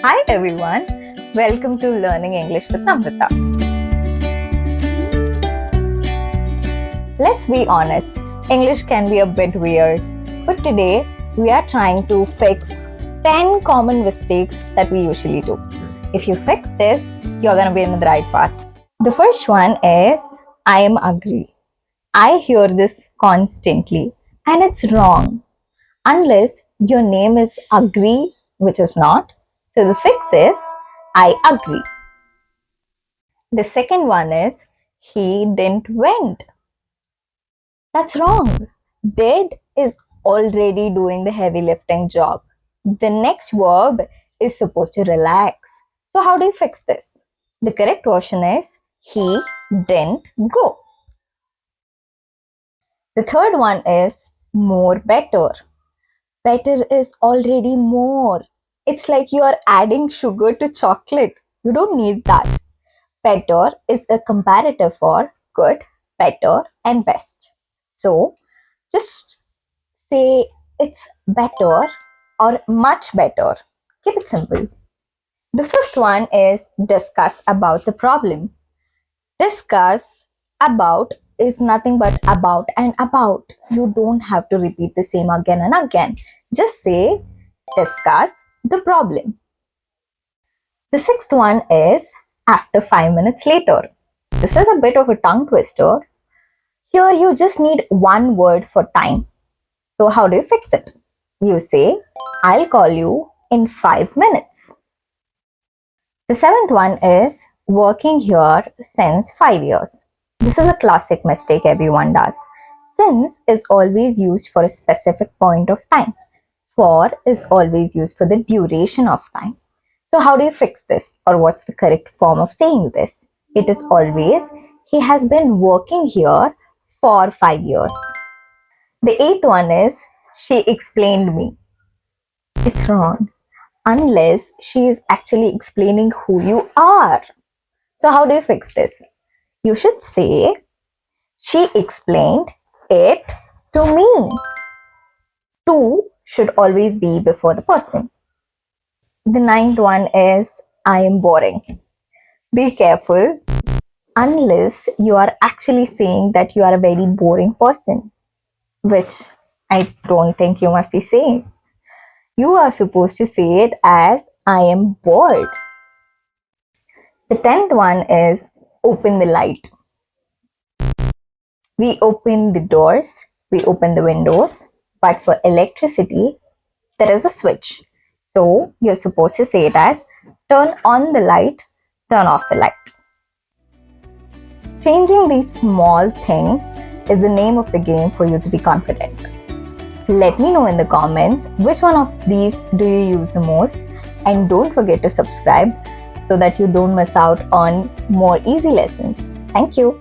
Hi everyone, welcome to Learning English with Namrata. Let's be honest, English can be a bit weird, but today we are trying to fix 10 common mistakes that we usually do. If you fix this, you're gonna be in the right path. The first one is I am agree. I hear this constantly and it's wrong unless your name is agree, which is not. So the fix is I agree. The second one is he didn't went. That's wrong. Did is already doing the heavy lifting job. The next verb is supposed to relax. So how do you fix this? The correct version is he didn't go. The third one is more better. Better is already more. It's like you are adding sugar to chocolate. You don't need that. Better is a comparative for good, better, and best. So just say it's better or much better. Keep it simple. The fifth one is discuss about the problem. Discuss about is nothing but about and about. You don't have to repeat the same again and again. Just say discuss the problem. The sixth one is after 5 minutes later. This is a bit of a tongue twister. Here you just need one word for time. So how do you fix it? You say, I'll call you in 5 minutes. The seventh one is working here since 5 years. This is a classic mistake everyone does. Since is always used for a specific point of time. For is always used for the duration of time. So how do you fix this? Or what's the correct form of saying this? It is always, he has been working here for 5 years. The eighth one is, she explained me. It's wrong. Unless she is actually explaining who you are. So how do you fix this? You should say, she explained it to me. To should always be before the person. The ninth one is, I am boring. Be careful unless you are actually saying that you are a very boring person, which I don't think you must be saying. You are supposed to say it as I am bored. The 10th one is open the light. We open the doors, we open the windows, but for electricity, there is a switch. So you're supposed to say it as turn on the light, turn off the light. Changing these small things is the name of the game for you to be confident. Let me know in the comments which one of these do you use the most, and don't forget to subscribe so that you don't miss out on more easy lessons. Thank you.